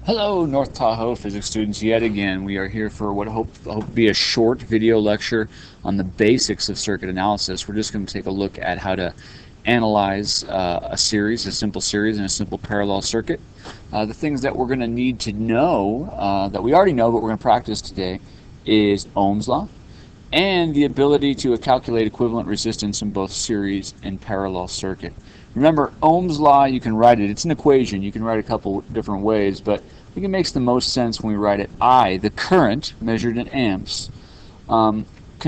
Hello, North Tahoe physics students. Yet again, we are here for what I hope to be a short video lecture on the basics of circuit analysis. We're just going to take a look at how to analyze a simple series, and a simple parallel circuit. The things that we're going to need to know, that we already know, but we're going to practice today, is Ohm's law and the ability to calculate equivalent resistance in both series and parallel circuit. Remember, Ohm's law, you can write it. It's an equation. You can write it a couple different ways, but I think it makes the most sense when we write it. I, the current measured in amps, can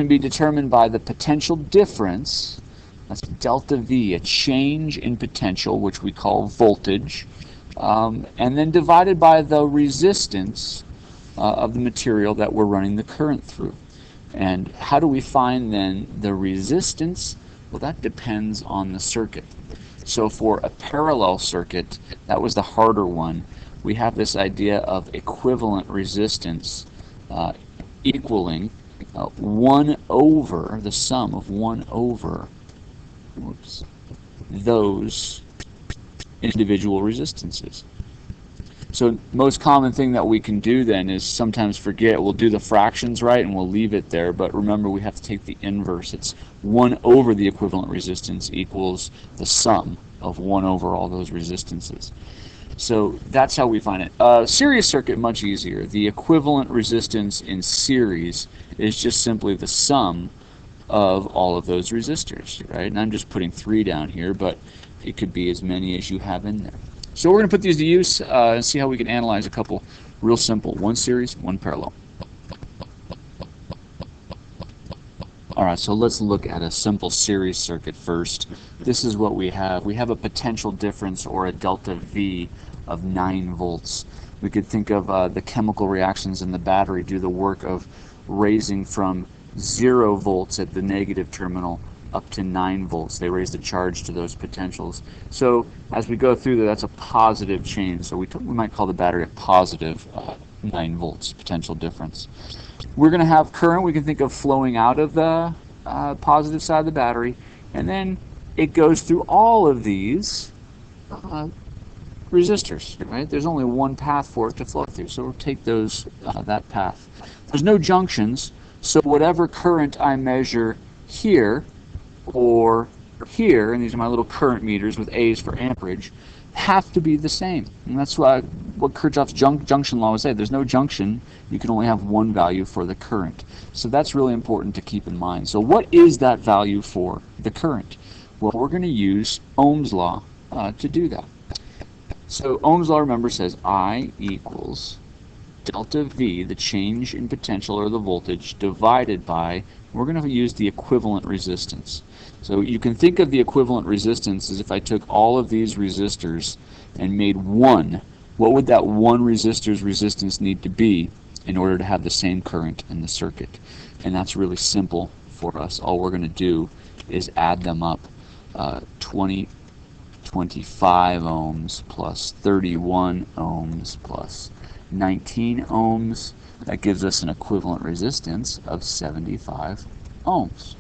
be determined by the potential difference. That's delta V, a change in potential, which we call voltage, and then divided by the resistance of the material that we're running the current through. And how do we find then the resistance? Well, that depends on the circuit. So for a parallel circuit, that was the harder one. We have this idea of equivalent resistance equaling 1 over the sum of 1 over those individual resistances. So most common thing that we can do then is sometimes forget. We'll do the fractions right and we'll leave it there, but remember we have to take the inverse. It's 1 over the equivalent resistance equals the sum of 1 over all those resistances. So that's how we find it. Series circuit, much easier. The equivalent resistance in series is just simply the sum of all of those resistors, right? And I'm just putting 3 down here, but it could be as many as you have in there. So we're going to put these to use and see how we can analyze a couple real simple. One series, one parallel. Alright, so let's look at a simple series circuit first. This is what we have. We have a potential difference, or a delta V, of 9 volts. We could think of the chemical reactions in the battery do the work of raising from 0 volts at the negative terminal up to 9 volts. They raise the charge to those potentials. So as we go through that's a positive change. So we might call the battery a positive 9 volts potential difference. We're going to have current we can think of flowing out of the positive side of the battery, and then it goes through all of these resistors, right? There's only one path for it to flow through, so we'll take that path. There's no junctions, so whatever current I measure here or here, and these are my little current meters with A's for amperage, have to be the same. And that's what Kirchhoff's junction law would say. There's no junction. You can only have one value for the current. So that's really important to keep in mind. So what is that value for the current? Well, we're going to use Ohm's law to do that. So Ohm's law, remember, says I equals delta V, the change in potential or the voltage, divided by, we're going to use the equivalent resistance. So you can think of the equivalent resistance as if I took all of these resistors and made one. What would that one resistor's resistance need to be in order to have the same current in the circuit? And that's really simple for us. All we're going to do is add them up. 25 ohms plus 31 ohms plus 19 ohms. That gives us an equivalent resistance of 75 ohms.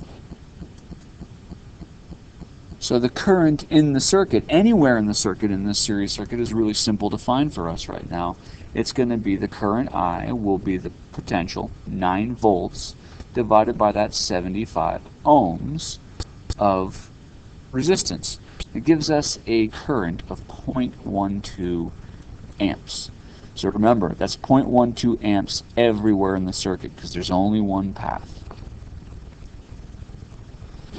So the current in the circuit, anywhere in the circuit, in this series circuit, is really simple to find for us right now. It's going to be the current I will be the potential, 9 volts, divided by that 75 ohms of resistance. It gives us a current of 0.12 amps. So remember, that's 0.12 amps everywhere in the circuit because there's only one path.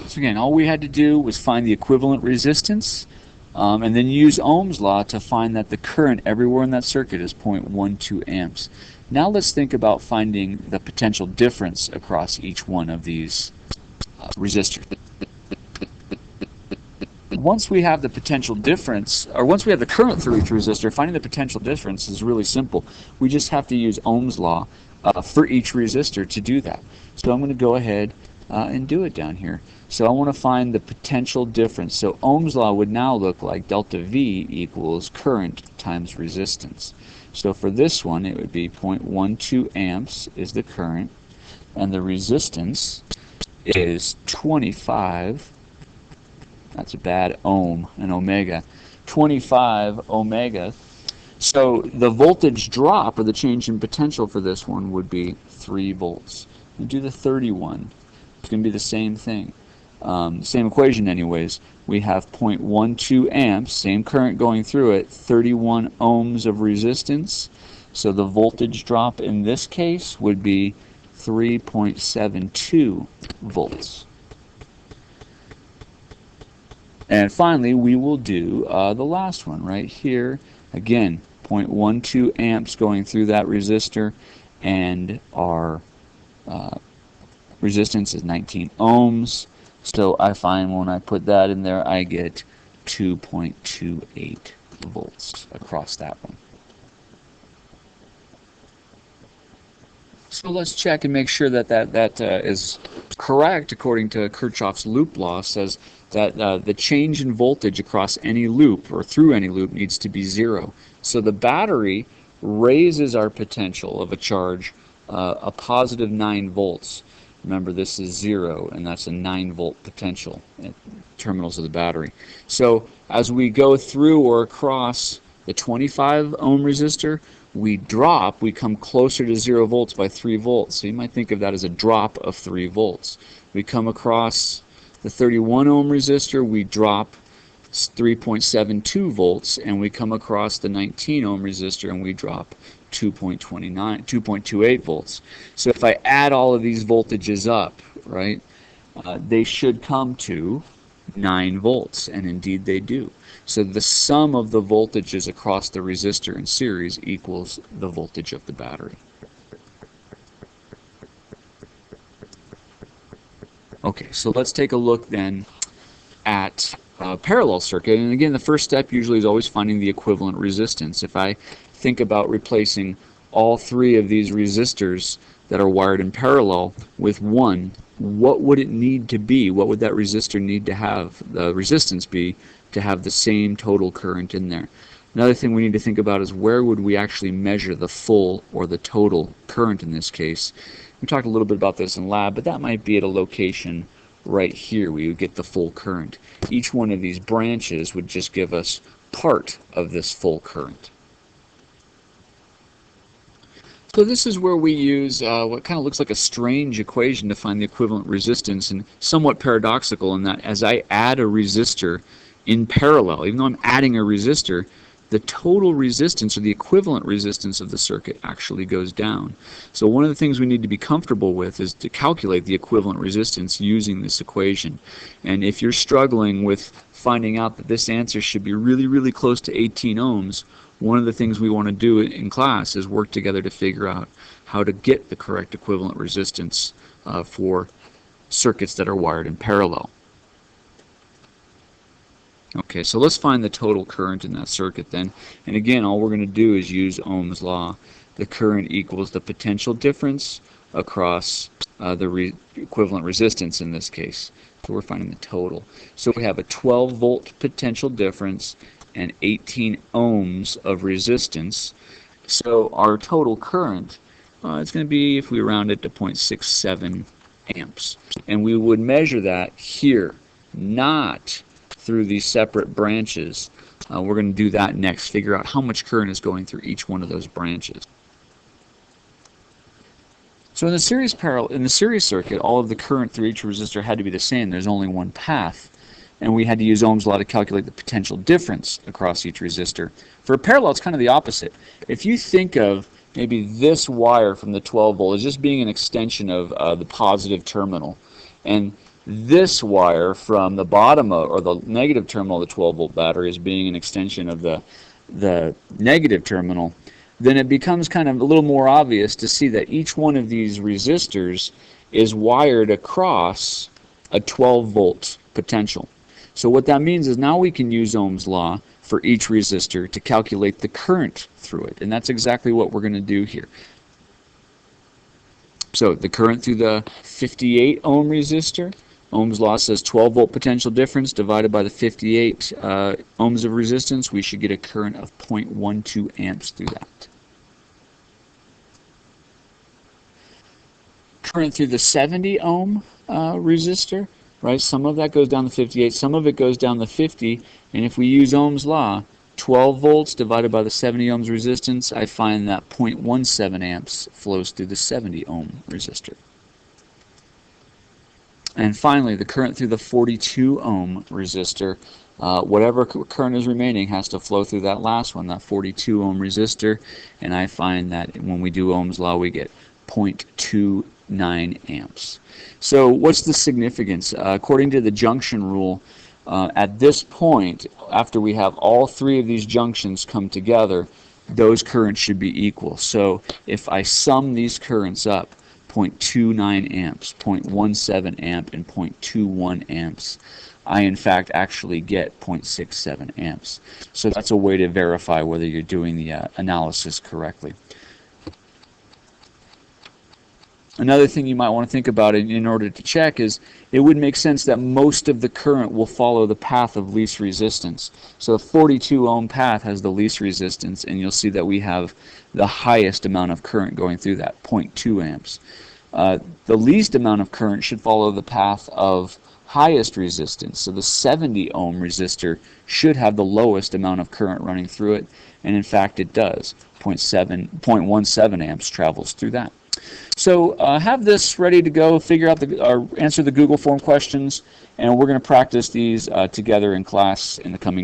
So again, all we had to do was find the equivalent resistance and then use Ohm's law to find that the current everywhere in that circuit is 0.12 amps. Now let's think about finding the potential difference across each one of these resistors. Once we have the potential difference, or once we have the current through each resistor, finding the potential difference is really simple. We just have to use Ohm's law for each resistor to do that. So I'm going to go ahead and do it down here. So I want to find the potential difference. So Ohm's law would now look like delta V equals current times resistance. So for this one, it would be 0.12 amps is the current, and the resistance is 25. That's a bad ohm, an omega. 25 omega So the voltage drop, or the change in potential for this one, would be 3 volts. We do the 31. It's going to be the same thing. Same equation anyways. We have 0.12 amps, same current going through it, 31 ohms of resistance. So the voltage drop in this case would be 3.72 volts. And finally, we will do the last one right here. Again, 0.12 amps going through that resistor, and our resistance is 19 ohms. So I find when I put that in there, I get 2.28 volts across that one. So let's check and make sure that is correct. According to Kirchhoff's loop law, says that the change in voltage across any loop or through any loop needs to be 0. So the battery raises our potential of a charge a positive 9 volts. Remember, this is 0, and that's a 9-volt potential at terminals of the battery. So as we go through or across the 25 ohm resistor, we come closer to 0 volts by 3 volts. So you might think of that as a drop of 3 volts. We come across the 31 ohm resistor, we drop 3.72 volts, and we come across the 19 ohm resistor and we drop 2.28 volts. So if I add all of these voltages up, right, they should come to 9 volts, and indeed they do. So the sum of the voltages across the resistor in series equals the voltage of the battery. Okay, so let's take a look then at a parallel circuit. And again, the first step usually is always finding the equivalent resistance. If I think about replacing all 3 of these resistors that are wired in parallel with one, what would it need to be? What would that resistor need to have, the resistance be, to have the same total current in there? Another thing we need to think about is where would we actually measure the full or the total current in this case. We talked a little bit about this in lab, but that might be at a location right here where you get the full current. Each one of these branches would just give us part of this full current. So this is where we use what kind of looks like a strange equation to find the equivalent resistance, and somewhat paradoxical in that as I add a resistor in parallel, even though I'm adding a resistor, the total resistance or the equivalent resistance of the circuit actually goes down. So one of the things we need to be comfortable with is to calculate the equivalent resistance using this equation. And if you're struggling with finding out that this answer should be really, really close to 18 ohms, one of the things we want to do in class is work together to figure out how to get the correct equivalent resistance for circuits that are wired in parallel. Okay, so let's find the total current in that circuit then. And again, all we're going to do is use Ohm's law. The current equals the potential difference across the equivalent resistance in this case. So we're finding the total. So we have a 12-volt potential difference and 18 ohms of resistance. So our total current is going to be, if we round it to 0.67 amps. And we would measure that here, not through these separate branches. We're going to do that next, figure out how much current is going through each one of those branches. So in the series circuit, all of the current through each resistor had to be the same. There's only one path. And we had to use Ohm's law to calculate the potential difference across each resistor. For a parallel, it's kind of the opposite. If you think of maybe this wire from the 12 volt as just being an extension of the positive terminal, and this wire from the bottom or the negative terminal of the 12 volt battery as being an extension of the negative terminal, then it becomes kind of a little more obvious to see that each one of these resistors is wired across a 12 volt potential. So what that means is now we can use Ohm's law for each resistor to calculate the current through it, and that's exactly what we're going to do here. So the current through the 58 ohm resistor, Ohm's law says 12 volt potential difference divided by the 58 ohms of resistance, we should get a current of 0.12 amps through that. Current through the 70 ohm resistor, right? Some of that goes down the 58, some of it goes down the 50, and if we use Ohm's law, 12 volts divided by the 70 ohms resistance, I find that 0.17 amps flows through the 70 ohm resistor. And finally, the current through the 42 ohm resistor, whatever current is remaining has to flow through that last one, that 42 ohm resistor, and I find that when we do Ohm's law, we get 0.29 amps. So what's the significance? According to the junction rule, at this point, after we have all three of these junctions come together, those currents should be equal. So if I sum these currents up, 0.29 amps, 0.17 amp, and 0.21 amps, I in fact actually get 0.67 amps. So that's a way to verify whether you're doing the analysis correctly. Another thing you might want to think about in order to check is it would make sense that most of the current will follow the path of least resistance. So the 42 ohm path has the least resistance, and you'll see that we have the highest amount of current going through that, 0.2 amps. The least amount of current should follow the path of highest resistance. So the 70 ohm resistor should have the lowest amount of current running through it, and in fact it does. 0.17 amps travels through that. So have this ready to go, figure out answer the Google form questions, and we're going to practice these together in class in the coming